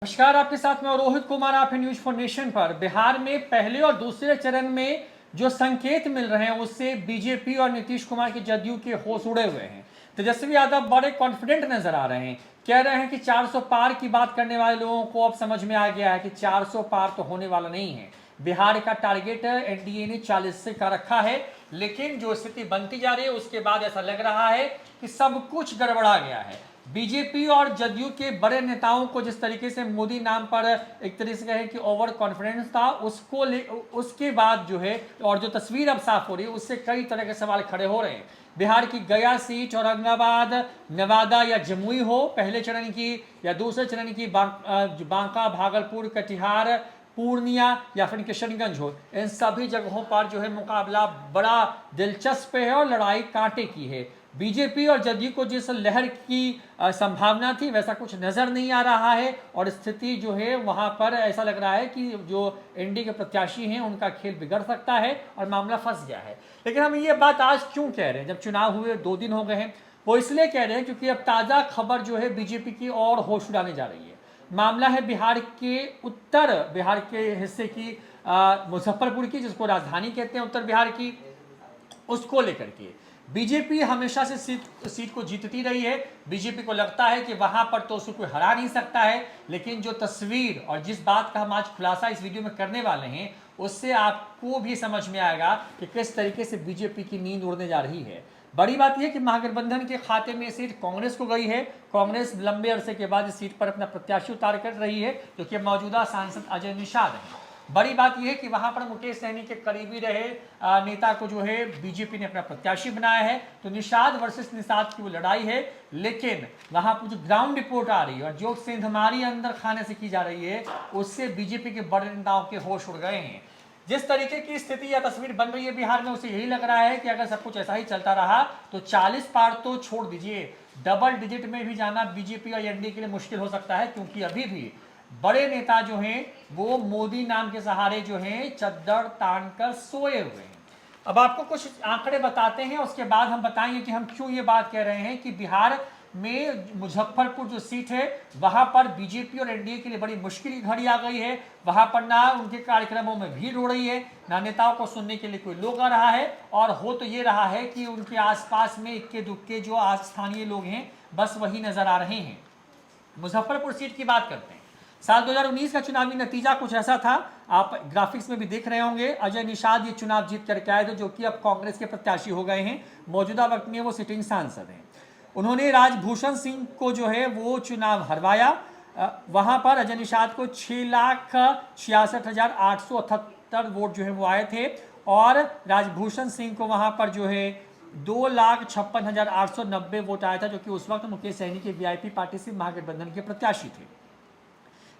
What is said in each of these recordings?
नमस्कार, आपके साथ में रोहित कुमार। आप न्यूज फॉर नेशन पर। बिहार में पहले और दूसरे चरण में जो संकेत मिल रहे हैं उससे बीजेपी और नीतीश कुमार के जदयू के होश उड़े हुए हैं। तेजस्वी यादव बड़े कॉन्फिडेंट नजर आ रहे हैं, कह रहे हैं कि 400 पार की बात करने वाले लोगों को अब समझ में आ गया है कि 400 पार तो होने वाला नहीं है। बिहार का टारगेट एनडीए ने 40 से का रखा है, लेकिन जो स्थिति बनती जा रही है उसके बाद ऐसा लग रहा है कि सब कुछ गड़बड़ा गया है। बीजेपी और जदयू के बड़े नेताओं को जिस तरीके से मोदी नाम पर एक तरीके से कहें कि ओवर कॉन्फिडेंस था, उसके बाद जो है और जो तस्वीर अब साफ हो रही है उससे कई तरह के सवाल खड़े हो रहे हैं। बिहार की गया सीट, औरंगाबाद, नवादा या जमुई हो पहले चरण की, या दूसरे चरण की बांका, भागलपुर, कटिहार, पूर्णिया या फिर किशनगंज हो, इन सभी जगहों पर जो है मुकाबला बड़ा दिलचस्प है और लड़ाई कांटे की है। बीजेपी और जदयू को जिस लहर की संभावना थी वैसा कुछ नजर नहीं आ रहा है और स्थिति जो है वहां पर ऐसा लग रहा है कि जो एनडीए के प्रत्याशी हैं उनका खेल बिगड़ सकता है और मामला फंस गया है। लेकिन हम ये बात आज क्यों कह रहे हैं जब चुनाव हुए 2 दिन हो गए हैं? वो इसलिए कह रहे हैं क्योंकि अब ताज़ा खबर जो है बीजेपी की और होश उड़ाने जा रही है। मामला है बिहार के हिस्से की, मुजफ्फरपुर की, जिसको राजधानी कहते हैं उत्तर बिहार की, उसको लेकर के बीजेपी हमेशा से सीट को जीतती रही है। बीजेपी को लगता है कि वहां पर तो उसको कोई हरा नहीं सकता है, लेकिन जो तस्वीर और जिस बात का हम आज खुलासा इस वीडियो में करने वाले हैं उससे आपको भी समझ में आएगा कि किस तरीके से बीजेपी की नींद उड़ने जा रही है। बड़ी बात यह कि महागठबंधन के खाते में सीट कांग्रेस को गई है। कांग्रेस लंबे अरसे के बाद इस सीट पर अपना प्रत्याशी उतार कर रही है, जो कि मौजूदा सांसद अजय निषाद है। बड़ी बात यह है कि वहां पर मुकेश सहनी के करीबी रहे नेता को जो है बीजेपी ने अपना प्रत्याशी बनाया है। तो निषाद वर्सेस निषाद की वो लड़ाई है, लेकिन वहां पर जो ग्राउंड रिपोर्ट आ रही है और जो सेंधमारी अंदर खाने से की जा रही है उससे बीजेपी के बड़े नेताओं के होश उड़ गए हैं। जिस तरीके की स्थिति या तस्वीर बन रही है बिहार में, उसे यही लग रहा है कि अगर सब कुछ ऐसा ही चलता रहा तो 40 पार तो छोड़ दीजिए, डबल डिजिट में भी जाना बीजेपी और एनडीए के लिए मुश्किल हो सकता है, क्योंकि अभी भी बड़े नेता जो हैं वो मोदी नाम के सहारे जो हैं चद्दर तान कर सोए हुए हैं। अब आपको कुछ आंकड़े बताते हैं, उसके बाद हम बताएंगे कि हम क्यों ये बात कह रहे हैं कि बिहार में मुजफ्फरपुर जो सीट है वहां पर बीजेपी और एनडीए के लिए बड़ी मुश्किल की घड़ी आ गई है। वहां पर ना उनके कार्यक्रमों में भीड़ हो रही है, ना नेताओं को सुनने के लिए कोई लोग आ रहा है, और हो तो ये रहा है कि उनके आसपास में इक्के दुक्के जो स्थानीय लोग हैं बस वही नजर आ रहे हैं। मुजफ्फरपुर सीट की बात करते हैं। साल 2019 का चुनावी नतीजा कुछ ऐसा था, आप ग्राफिक्स में भी देख रहे होंगे। अजय निषाद ये चुनाव जीत करके आए थे, जो कि अब कांग्रेस के प्रत्याशी हो गए हैं। मौजूदा वक्त में वो सिटिंग सांसद हैं। उन्होंने राजभूषण सिंह को जो है वो चुनाव हरवाया। वहां पर अजय निषाद को 6,66,878 वोट जो है वो आए थे, और राजभूषण सिंह को वहां पर जो है 2,56,890 वोट आया था, जो कि उस वक्त मुकेश सहनी के वीआईपी पार्टी से महागठबंधन के प्रत्याशी थे।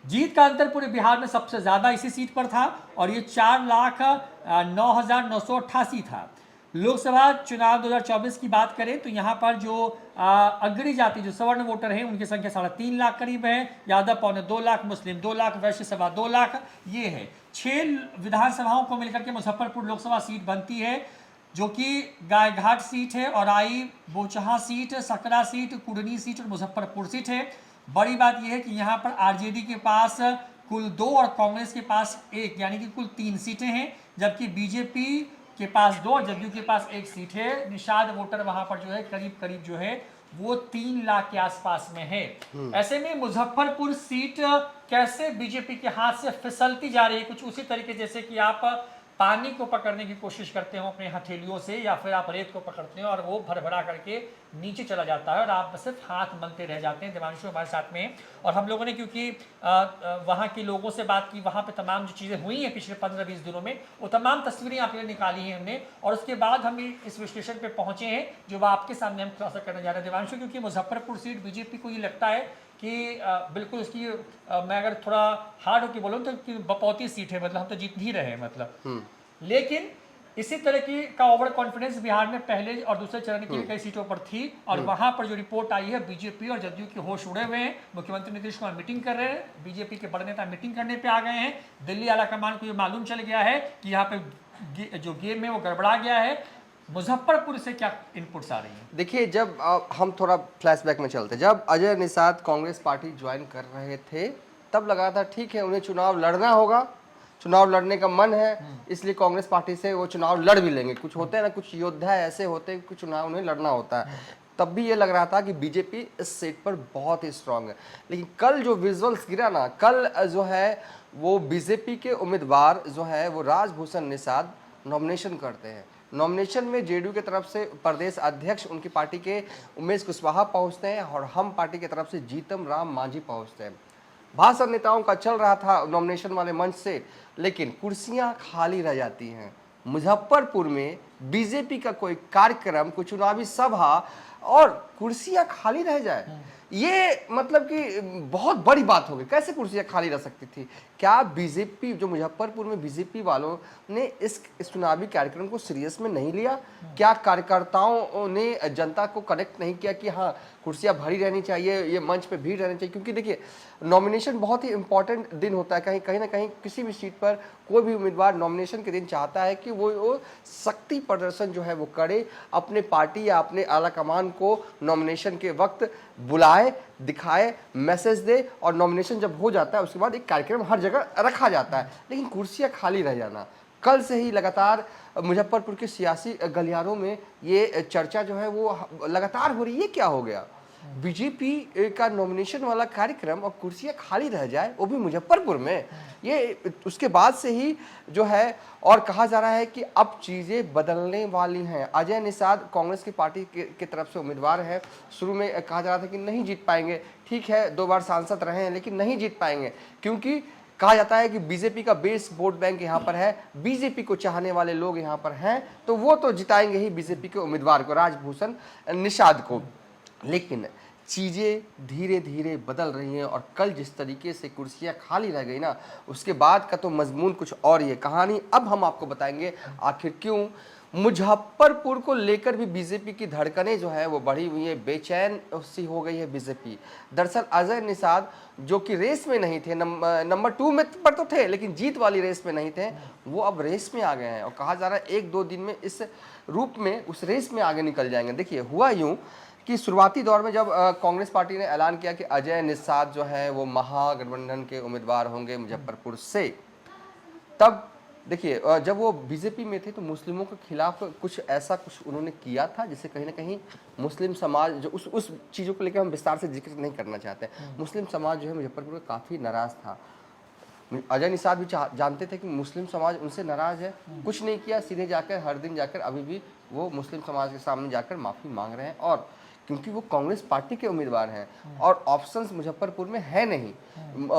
जीत का अंतर पूरे बिहार में सबसे ज्यादा इसी सीट पर था और ये 4,09,988 था। लोकसभा चुनाव 2024 की बात करें तो यहाँ पर जो अग्रणी जाति जो सवर्ण वोटर हैं उनकी संख्या 3.5 लाख करीब है। यादव 2.25 लाख, मुस्लिम 2 लाख, वैश्य 2.25 लाख। ये है 6 विधानसभाओं को मिलकर के मुजफ्फरपुर लोकसभा सीट बनती है, जो कि गायघाट सीट है, Aurai, Bochaha seat, Sakra seat, Kudhni seat और मुजफ्फरपुर सीट है। बड़ी बात यह है कि यहाँ पर आरजेडी के पास कुल 2 और कांग्रेस के पास 1, यानी कि कुल 3 सीटें हैं, जबकि बीजेपी के पास 2 और जदयू के पास 1 सीट है। निषाद वोटर वहां पर जो है करीब करीब जो है वो 3 लाख के आसपास में है। ऐसे में मुजफ्फरपुर सीट कैसे बीजेपी के हाथ से फिसलती जा रही है, कुछ उसी तरीके जैसे कि आप पानी को पकड़ने की कोशिश करते हो अपने हथेलियों से, या फिर आप रेत को पकड़ते हो और वो भरभरा करके नीचे चला जाता है और आप सिर्फ हाथ मलते रह जाते हैं। देवांशु हमारे साथ में, और हम लोगों ने क्योंकि वहाँ के लोगों से बात की, वहाँ पे तमाम जो चीज़ें हुई हैं पिछले 15-20 दिनों में, वो तमाम तस्वीरें आपके लिए निकाली हैं हमने, और उसके बाद हम इस विश्लेषण पे पहुँचे हैं जो आपके सामने हम खुलासा करने जा रहे हैं। देवांशु, क्योंकि मुजफ्फरपुर सीट बीजेपी को ये लगता है कि बिल्कुल उसकी मैं अगर थोड़ा हार्ड होकर बोलूँ तो बपौती सीट है, मतलब हम तो जीत ही रहे हैं मतलब। लेकिन इसी तरह की का ओवर कॉन्फिडेंस बिहार में पहले और दूसरे चरण की कई सीटों पर थी, और वहां पर जो रिपोर्ट आई है बीजेपी और जदयू के होश उड़े हुए हैं। मुख्यमंत्री नीतीश कुमार मीटिंग कर रहे हैं, बीजेपी के बड़े नेता मीटिंग करने पे आ गए हैं। दिल्ली आला कमान को ये मालूम चल गया है कि यहाँ पे जो गेम है वो गड़बड़ा गया है। मुजफ्फरपुर से क्या इनपुट्स आ रही हैं? देखिए, जब हम थोड़ा फ्लैशबैक में चलते, जब अजय निषाद कांग्रेस पार्टी ज्वाइन कर रहे थे तब लगा था ठीक है उन्हें चुनाव लड़ना होगा, चुनाव लड़ने का मन है, इसलिए कांग्रेस पार्टी से वो चुनाव लड़ भी लेंगे। कुछ होते हैं ना, कुछ योद्धा ऐसे होते हैं कि चुनाव उन्हें लड़ना होता है। तब भी ये लग रहा था कि बीजेपी इस सीट पर बहुत ही स्ट्रांग है। लेकिन कल जो विजुअल्स गिरा ना, कल जो है वो बीजेपी के उम्मीदवार जो है वो राजभूषण निषाद नॉमिनेशन करते हैं। नॉमिनेशन में जेडीयू की तरफ से प्रदेश अध्यक्ष उनकी पार्टी के उमेश कुशवाहा पहुंचते हैं और हम पार्टी की तरफ से जीतन राम मांझी पहुंचते हैं। भाषण नेताओं का चल रहा था नॉमिनेशन वाले मंच से, लेकिन कुर्सियां खाली रह जाती हैं। मुजफ्फरपुर में बीजेपी का कोई कार्यक्रम, कोई चुनावी सभा और कुर्सियां खाली रह जाए, ये मतलब कि बहुत बड़ी बात होगी। कैसे कुर्सियां खाली रह सकती थी? क्या बीजेपी, जो मुजफ्फरपुर में बीजेपी वालों ने इस चुनावी कार्यक्रम को सीरियस में नहीं लिया? क्या कार्यकर्ताओं ने जनता को कनेक्ट नहीं किया कि हाँ कुर्सियां भरी रहनी चाहिए, ये मंच पे भीड़ रहनी चाहिए? क्योंकि देखिए नॉमिनेशन बहुत ही इंपॉर्टेंट दिन होता है। कहीं ना कहीं किसी भी सीट पर कोई भी उम्मीदवार नॉमिनेशन के दिन चाहता है कि वो शक्ति प्रदर्शन जो है वो करे, अपने पार्टी या अपने आला कमान को नॉमिनेशन के वक्त बुलाए, दिखाए, मैसेज दे, और नॉमिनेशन जब हो जाता है उसके बाद एक कार्यक्रम हर जगह रखा जाता है। लेकिन कुर्सियां खाली रह जाना, कल से ही लगातार मुजफ्फरपुर के सियासी गलियारों में ये चर्चा जो है वो लगातार हो रही है। ये क्या हो गया? बीजेपी का नॉमिनेशन वाला कार्यक्रम और कुर्सियां खाली रह जाए, वो भी मुजफ्फरपुर में। ये उसके बाद से ही जो है, और कहा जा रहा है कि अब चीज़ें बदलने वाली हैं। अजय निषाद कांग्रेस की पार्टी की तरफ से उम्मीदवार है। शुरू में कहा जा रहा था कि नहीं जीत पाएंगे, ठीक है 2 बार सांसद रहे हैं लेकिन नहीं जीत पाएंगे, क्योंकि कहा जाता है कि बीजेपी का बेस वोट बैंक यहाँ पर है, बीजेपी को चाहने वाले लोग यहाँ पर हैं, तो वो तो जिताएंगे ही बीजेपी के उम्मीदवार को, राजभूषण निषाद को। लेकिन चीज़ें धीरे धीरे बदल रही हैं, और कल जिस तरीके से कुर्सियां खाली रह गई ना, उसके बाद का तो मजमून कुछ और ही है। कहानी अब हम आपको बताएंगे आखिर क्यों मुजफ्फरपुर को लेकर भी बीजेपी की धड़कनें जो है वो बढ़ी हुई है, बेचैन सी हो गई है बीजेपी। दरअसल अजय निषाद जो कि रेस में नहीं थे, नंबर 2 में पर तो थे लेकिन जीत वाली रेस में नहीं थे, वो अब रेस में आ गए हैं, और कहा जा रहा है 1-2 दिन में इस रूप में उस रेस में आगे निकल जाएंगे। देखिए हुआ यूं कि शुरुआती दौर में जब कांग्रेस पार्टी ने ऐलान किया कि अजय निषाद जो है वो महागठबंधन के उम्मीदवार होंगे मुजफ्फरपुर से, तब देखिए जब वो बीजेपी में थे तो मुस्लिमों के खिलाफ कुछ ऐसा कुछ उन्होंने किया था जिससे कहीं ना कहीं मुस्लिम समाज जो उस चीज़ों को लेकर हम विस्तार से जिक्र नहीं करना चाहते। मुस्लिम समाज जो है मुजफ्फरपुर में काफ़ी नाराज़ था। अजय निषाद भी जानते थे कि मुस्लिम समाज उनसे नाराज़ है, कुछ नहीं किया, सीधे जाकर हर दिन जाकर अभी भी वो मुस्लिम समाज के सामने जाकर माफ़ी मांग रहे हैं। और क्योंकि वो कांग्रेस पार्टी के उम्मीदवार हैं और ऑप्शंस मुजफ्फरपुर में है नहीं,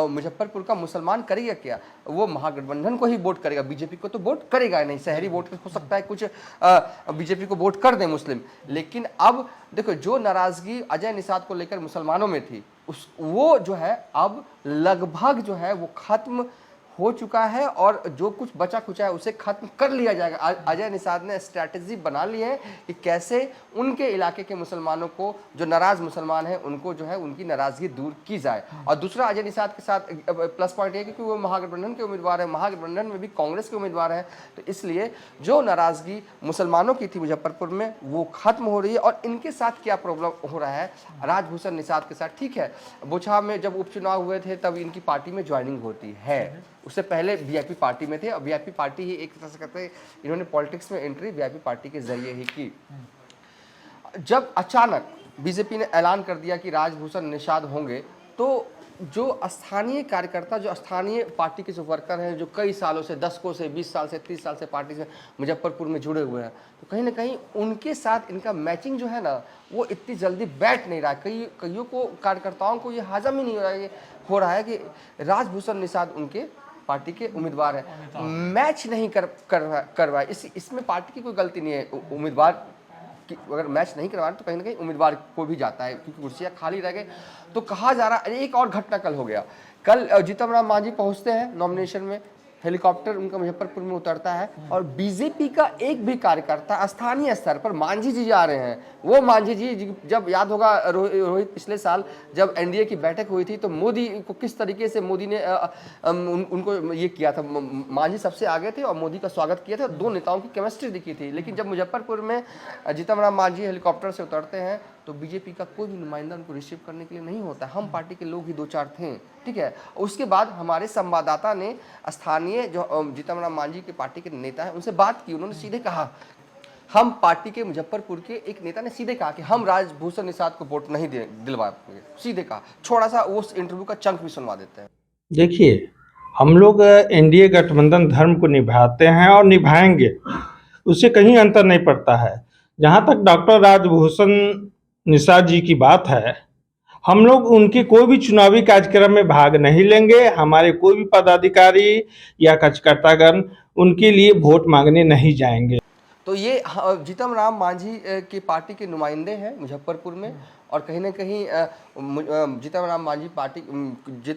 मुजफ्फरपुर का मुसलमान करेगा क्या? वो महागठबंधन को ही वोट करेगा, बीजेपी को तो वोट करेगा नहीं। शहरी वोट हो सकता है कुछ बीजेपी को वोट कर दें मुस्लिम, लेकिन अब देखो जो नाराजगी अजय निषाद को लेकर मुसलमानों में थी वो जो है अब लगभग जो है वो खत्म हो चुका है, और जो कुछ बचा खुचा है उसे खत्म कर लिया जाएगा। अजय निषाद ने स्ट्रैटेजी बना ली है कि कैसे उनके इलाके के मुसलमानों को, जो नाराज मुसलमान हैं, उनको जो है उनकी नाराजगी दूर की जाए। और दूसरा अजय निषाद के साथ प्लस पॉइंट है कि वो महागठबंधन के उम्मीदवार है, महागठबंधन में भी कांग्रेस के उम्मीदवार हैं, तो इसलिए जो नाराजगी मुसलमानों की थी मुजफ्फरपुर में वो खत्म हो रही है। और इनके साथ क्या प्रॉब्लम हो रहा है राजभूषण निषाद के साथ? ठीक है, बोछा में जब उपचुनाव हुए थे तब इनकी पार्टी में ज्वाइनिंग होती है, उससे पहले वीआईपी पार्टी में थे, और वीआईपी पार्टी ही एक तरह से कहते हैं इन्होंने पॉलिटिक्स में एंट्री वीआईपी पार्टी के जरिए ही की। जब अचानक बीजेपी ने ऐलान कर दिया कि राजभूषण निषाद होंगे, तो जो स्थानीय कार्यकर्ता, जो स्थानीय पार्टी के जो वर्कर हैं, जो कई सालों से 10 से 20 साल से 30 साल से पार्टी से मुजफ्फरपुर में जुड़े हुए हैं, तो कहीं ना कहीं उनके साथ इनका मैचिंग जो है ना वो इतनी जल्दी बैठ नहीं रहा। कईयों को, कार्यकर्ताओं को ये हाजम ही नहीं हो रहा है कि राजभूषण निषाद उनके पार्टी के उम्मीदवार है, मैच नहीं करवाए। इसमें पार्टी की कोई गलती नहीं है, उम्मीदवार कि अगर मैच नहीं करवाए तो कहीं ना कहीं उम्मीदवार को भी जाता है, क्योंकि कुर्सियां खाली रह गई। तो कहा जा रहा है, एक और घटना कल हो गया। कल जीतन राम मांझी पहुंचते हैं नॉमिनेशन में, हेलीकॉप्टर उनका मुजफ्फरपुर में उतरता है, और बीजेपी का एक भी कार्यकर्ता स्थानीय स्तर पर, मांझी जी जा रहे हैं, वो मांझी जी जब याद होगा रोहित पिछले साल जब एनडीए की बैठक हुई थी तो मोदी को किस तरीके से मोदी ने उनको ये किया था, मांझी सबसे आगे थे और मोदी का स्वागत किया था, दो नेताओं की केमिस्ट्री दिखी थी। लेकिन जब मुजफ्फरपुर में जीतन राम मांझी हेलीकॉप्टर से उतरते हैं तो बीजेपी का कोई भी नुमाइंदा उनको रिसीव करने के लिए नहीं होता। हम पार्टी के लोग ही 2-4 थे, ठीक है। उसके बाद हमारे संवाददाता ने स्थानीय जो जीतन राम मांझी के पार्टी के नेता हैं उनसे बात की। उन्होंने सीधे कहा, हम पार्टी के मुजफ्फरपुर के एक नेता ने सीधे कहा कि हम राजभूषण निषाद को वोट नहीं दिलवाएंगे, सीधे कहा। थोड़ा सा उस इंटरव्यू का चंक भी सुनवा देते हैं। देखिए, हम लोग एनडीए गठबंधन धर्म को निभाते हैं और निभाएंगे, उससे कहीं अंतर नहीं पड़ता है। जहाँ तक डॉक्टर राजभूषण निषाद जी की बात है, हम लोग उनके कोई भी चुनावी कार्यक्रम में भाग नहीं लेंगे। हमारे कोई भी पदाधिकारी या कार्यकर्तागण उनके लिए वोट मांगने नहीं जाएंगे। तो ये जीतन राम मांझी की पार्टी के नुमाइंदे हैं मुजफ्फरपुर में, और कहीं ना कहीं जीतन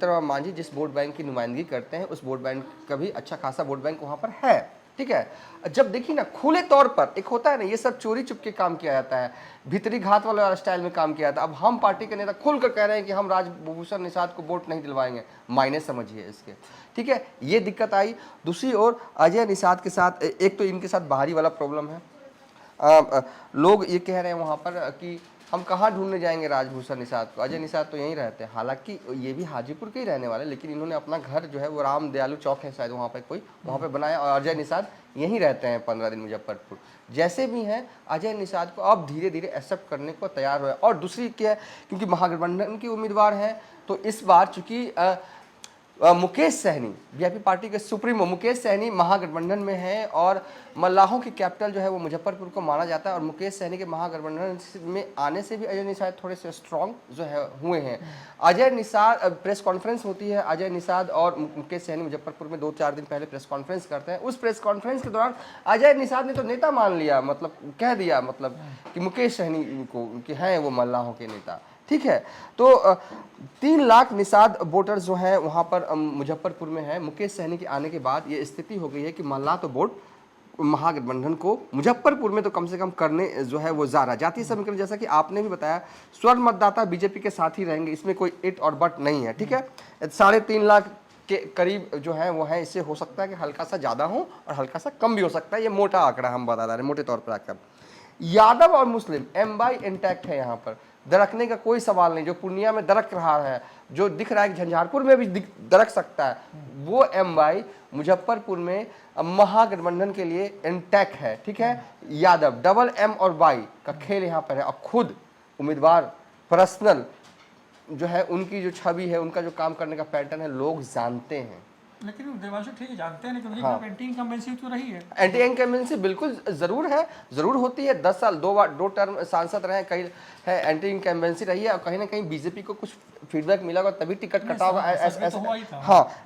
राम मांझी जिस वोट बैंक की नुमाइंदगी करते हैं उस वोट बैंक का भी अच्छा खासा वोट बैंक वहाँ पर है, ठीक है। जब देखिए ना खुले तौर पर एक होता है ना, ये सब चोरी चुपके काम किया जाता है, भीतरी घात वाला स्टाइल में काम किया जाता है। अब हम पार्टी के नेता खुलकर कह रहे हैं कि हम राजभूषण निषाद को वोट नहीं दिलवाएंगे, मायने समझिए इसके, ठीक है। ये दिक्कत आई। दूसरी ओर अजय निषाद के साथ एक तो इनके साथ बाहरी वाला प्रॉब्लम है। लोग ये कह रहे हैं वहाँ पर कि हम कहाँ ढूंढने जाएंगे राजभूषण निषाद को, अजय निषाद तो यहीं रहते हैं। हालांकि ये भी हाजीपुर के ही रहने वाले, लेकिन इन्होंने अपना घर जो है वो राम दयालु चौक है शायद वहाँ पे कोई, वहाँ पे बनाया, और अजय निषाद यहीं रहते हैं 15 दिन मुजफ्फरपुर। जैसे भी हैं अजय निषाद को अब धीरे धीरे एक्सेप्ट करने को तैयार हुआ है। और दूसरी क्या है, क्योंकि महागठबंधन की उम्मीदवार हैं, तो इस बार चूंकि मुकेश सहनी वीआईपी पार्टी के सुप्रीमो मुकेश सहनी महागठबंधन में है, और मल्लाहों की कैपिटल जो है वो मुजफ्फरपुर को माना जाता है, और मुकेश सहनी के महागठबंधन में आने से भी अजय निषाद थोड़े से स्ट्रॉन्ग जो है हुए हैं। अजय निषाद प्रेस कॉन्फ्रेंस होती है, अजय निषाद और मुकेश सहनी मुजफ्फरपुर में 2-4 दिन पहले प्रेस कॉन्फ्रेंस करते हैं। उस प्रेस कॉन्फ्रेंस के दौरान अजय निषाद ने तो नेता मान लिया, मतलब कह दिया मतलब कि मुकेश सहनी को कि हैं वो मल्लाहों के नेता, ठीक है। तो 3 लाख निषाद वोटर्स जो हैं वहाँ पर मुजफ्फरपुर में है। मुकेश सहनी के आने के बाद ये स्थिति हो गई है कि मल्लाह तो वोट महागठबंधन को मुजफ्फरपुर में तो कम से कम करने जो है वो जा रहा। जातीय समीकरण जैसा कि आपने भी बताया, स्वर्ण मतदाता बीजेपी के साथ ही रहेंगे, इसमें कोई इट और बट नहीं है, ठीक है। 3.5 लाख के करीब जो है वो है, इससे हो सकता है कि हल्का सा ज़्यादा हो और हल्का सा कम भी हो सकता है। ये मोटा आंकड़ा हम बता रहे हैं, मोटे तौर पर आकर यादव और मुस्लिम M/Y इंटैक्ट है, यहाँ पर दरकने का कोई सवाल नहीं। जो पूर्णिया में दरक रहा है, जो दिख रहा है कि झंझारपुर में भी दरक सकता है, वो M/Y मुजफ्फरपुर में महागठबंधन के लिए इंटैक्ट है, ठीक है। यादव डबल M और Y का खेल यहाँ पर है, और खुद उम्मीदवार पर्सनल जो है उनकी जो छवि है, उनका जो काम करने का पैटर्न है, लोग जानते हैं। लेकिन देवांशु ठीक है, जानते हैं, लेकिन हाँ। एंटी इनकम्बेंसी तो रही है। एंटी इनकम्बेंसी बिल्कुल जरूर है, जरूर होती है। 10 साल 2 टर्म सांसद रहे, कहीं है एंटी इनकम्बेंसी रही है, और कहीं ना कहीं बीजेपी को कुछ फीडबैक मिला होगा तभी टिकट कटा होगा।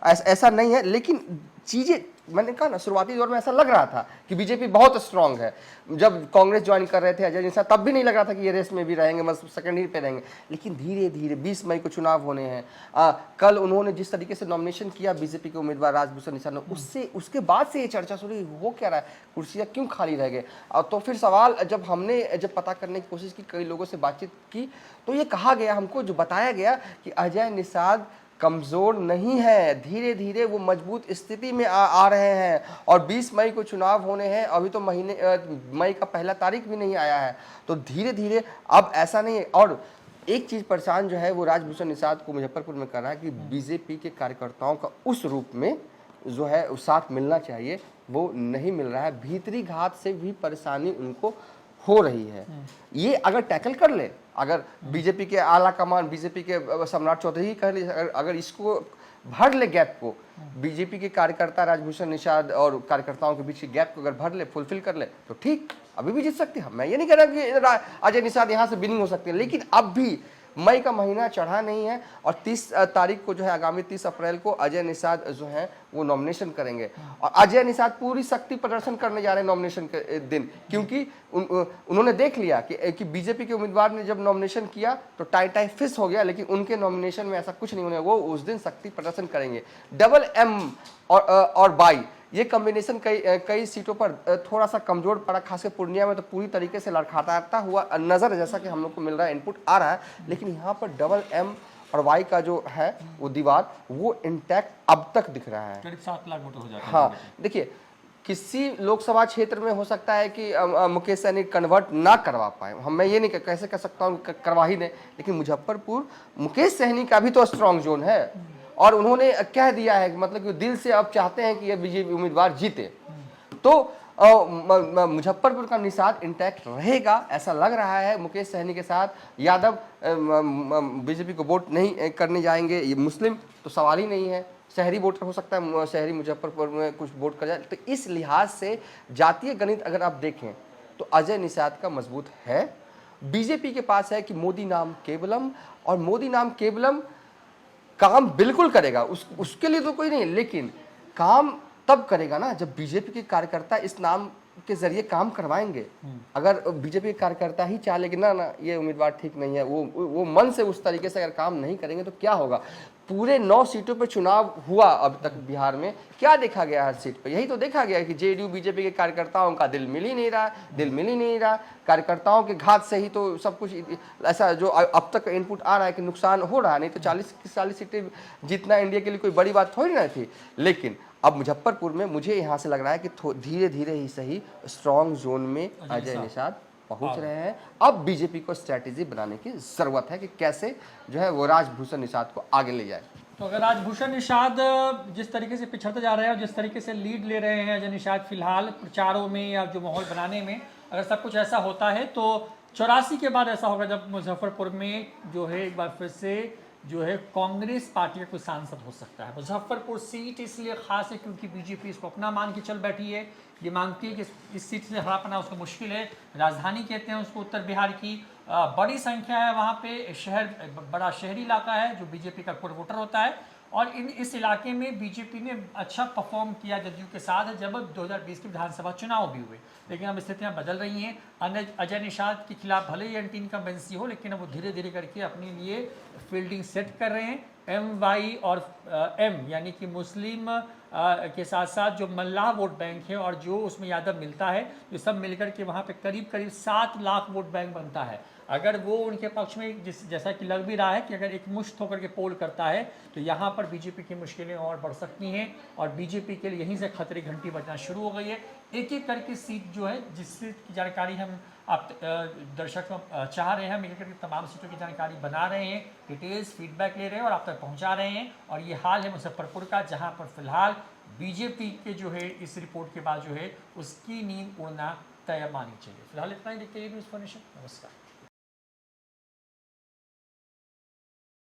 ऐसा नहीं है, लेकिन चीजें मैंने कहा ना शुरुआती दौर में ऐसा लग रहा था कि बीजेपी बहुत स्ट्रांग है। जब कांग्रेस ज्वाइन कर रहे थे अजय निषाद, तब भी नहीं लग रहा था कि ये रेस में भी रहेंगे, मतलब सेकेंडरी पे रहेंगे। लेकिन धीरे धीरे 20 मई को चुनाव होने हैं। कल उन्होंने जिस तरीके से नॉमिनेशन किया बीजेपी के उम्मीदवार राजभूषण निषाद ने, उसके बाद से ये चर्चा शुरू हुई, हो क्या रहा है, कुर्सियाँ क्यों खाली रह गए। तो फिर सवाल जब पता करने की कोशिश की, कई लोगों से बातचीत की, तो ये कहा गया हमको, जो बताया गया कि अजय निषाद कमजोर नहीं है, धीरे धीरे वो मजबूत स्थिति में आ रहे हैं। और 20 मई को चुनाव होने हैं, अभी तो मई का 1 तारीख भी नहीं आया है, तो धीरे धीरे अब ऐसा नहीं है। और एक चीज परेशान जो है वो राजभूषण निषाद को मुजफ्फरपुर में कर रहा है कि बीजेपी के कार्यकर्ताओं का उस रूप में जो है उस साथ मिलना चाहिए, वो नहीं मिल रहा है। भीतरी घात से भी परेशानी उनको हो रही है। ये अगर टैकल कर ले, अगर बीजेपी के आला कमान, बीजेपी के सम्राट चौधरी कह ले, अगर इसको भर ले गैप को, बीजेपी के कार्यकर्ता राजभूषण निषाद और कार्यकर्ताओं के बीच के गैप को अगर भर ले, फुलफिल कर ले, तो ठीक, अभी भी जीत सकती है। मैं ये नहीं कह रहा कि अजय निषाद यहाँ से विनिंग हो सकती है, लेकिन अब भी मई का महीना चढ़ा नहीं है, और 30 तारीख को जो है, आगामी 30 अप्रैल को अजय निषाद जो है वो नॉमिनेशन करेंगे। और अजय निषाद पूरी शक्ति प्रदर्शन करने जा रहे हैं नॉमिनेशन के दिन, क्योंकि उन्होंने देख लिया कि बीजेपी के उम्मीदवार ने जब नॉमिनेशन किया तो टाई फिस हो गया, लेकिन उनके नॉमिनेशन में ऐसा कुछ नहीं होने, वो उस दिन शक्ति प्रदर्शन करेंगे। डबल M और Y ये कॉम्बिनेशन कई सीटों पर थोड़ा सा कमजोर पड़ा, खासकर पूर्णिया में तो पूरी तरीके से लड़खड़ाता हुआ नजर, जैसा कि हम लोग को मिल रहा है, इनपुट आ रहा है। लेकिन यहाँ पर डबल M और Y का जो है वो दीवार वो इंटैक्ट अब तक दिख रहा है। करीब 7 लाख वोटर हो जाते हैं। हाँ, देखिए किसी लोकसभा क्षेत्र में हो सकता है कि मुकेश सहनी कन्वर्ट ना करवा पाए, मैं ये नहीं कैसे कह सकता हूँ करवा ही नहीं, लेकिन मुजफ्फरपुर मुकेश सहनी का भी तो स्ट्रांग जोन है और उन्होंने कह दिया है मतलब कि दिल से अब चाहते हैं कि ये बीजेपी उम्मीदवार जीते। तो मुजफ्फरपुर का निषाद इंटैक्ट रहेगा ऐसा लग रहा है। मुकेश सहनी के साथ यादव बीजेपी को वोट नहीं करने जाएंगे, ये मुस्लिम तो सवाल ही नहीं है, शहरी वोटर हो सकता है शहरी मुजफ्फरपुर में कुछ वोट कर जाए। तो इस लिहाज से जातीय गणित अगर आप देखें तो अजय निषाद का मजबूत है। बीजेपी के पास है कि मोदी नाम केवलम, और मोदी नाम केवलम काम बिल्कुल करेगा, उसके लिए तो कोई नहीं, लेकिन काम तब करेगा ना जब बीजेपी के कार्यकर्ता इस नाम के जरिए काम करवाएंगे। अगर बीजेपी के कार्यकर्ता ही चाह लेंगे ना ये उम्मीदवार ठीक नहीं है, वो मन से उस तरीके से अगर काम नहीं करेंगे तो क्या होगा। पूरे 9 सीटों पर चुनाव हुआ अब तक बिहार में, क्या देखा गया हर सीट पर? यही तो देखा गया कि जेडीयू बीजेपी के कार्यकर्ताओं का दिल मिल ही नहीं रहा, कार्यकर्ताओं के घात से ही तो सब कुछ ऐसा जो अब तक इनपुट आ रहा है कि नुकसान हो रहा है, नहीं तो 40 सीटें जीतना इंडिया के लिए कोई बड़ी बात थोड़ी ना थी। लेकिन अब मुजफ्फरपुर में मुझे यहाँ से लग रहा है कि धीरे धीरे ही सही स्ट्रॉन्ग जोन में अजय निषाद पहुंच रहे हैं। अब बीजेपी को स्ट्रैटेजी बनाने की जरूरत है कि कैसे जो है वो राजभूषण निषाद को आगे ले जाए। तो अगर राजभूषण निषाद जिस तरीके से पिछड़ते जा रहे हैं और जिस तरीके से लीड ले रहे हैं अजय निषाद फिलहाल प्रचारों में या जो माहौल बनाने में, अगर सब कुछ ऐसा होता है तो 84 के बाद ऐसा होगा जब मुजफ्फरपुर में जो है एक बार फिर से जो है कांग्रेस पार्टी का कोई सांसद हो सकता है। मुजफ्फरपुर सीट इसलिए खास है क्योंकि बीजेपी इसको अपना मान के चल बैठी है, ये मानती है कि इस सीट से हरा पाना उसको मुश्किल है। राजधानी कहते हैं उसको उत्तर बिहार की, बड़ी संख्या है वहाँ पे, शहर बड़ा शहरी इलाका है जो बीजेपी का कोर वोटर होता है, और इस इलाके में बीजेपी ने अच्छा परफॉर्म किया जदयू के साथ जब 2020 के विधानसभा चुनाव भी हुए। लेकिन अब स्थितियां बदल रही हैं। अजय निषाद के खिलाफ भले ही एंटी इनकम्बेंसी हो, लेकिन अब वो धीरे धीरे करके अपने लिए फील्डिंग सेट कर रहे हैं। MY और M यानी कि मुस्लिम के साथ साथ जो मल्लाह वोट बैंक है और जो उसमें यादव मिलता है, ये सब मिलकर के वहाँ पे करीब 7 लाख वोट बैंक बनता है। अगर वो उनके पक्ष में जैसा कि लग भी रहा है कि अगर एक मुश्त होकर के पोल करता है तो यहाँ पर बीजेपी की मुश्किलें और बढ़ सकती हैं और बीजेपी के लिए यहीं से खतरे घंटी बजना शुरू हो गई है। एक एक करके सीट जो है जिसकी जानकारी हम आप दर्शक चाह रहे हैं, हम एक करके तमाम सीटों की जानकारी बना रहे हैं, डिटेल्स फीडबैक ले रहे हैं और आप तक पहुँचा रहे हैं। और ये हाल है मुजफ्फरपुर का, जहाँ पर फिलहाल बीजेपी के जो है इस रिपोर्ट के बाद जो है उसकी नींद उड़ना तय मानी चाहिए। फिलहाल इतना ही, देखते हैं न्यूज़ फॉर नेशन। नमस्कार।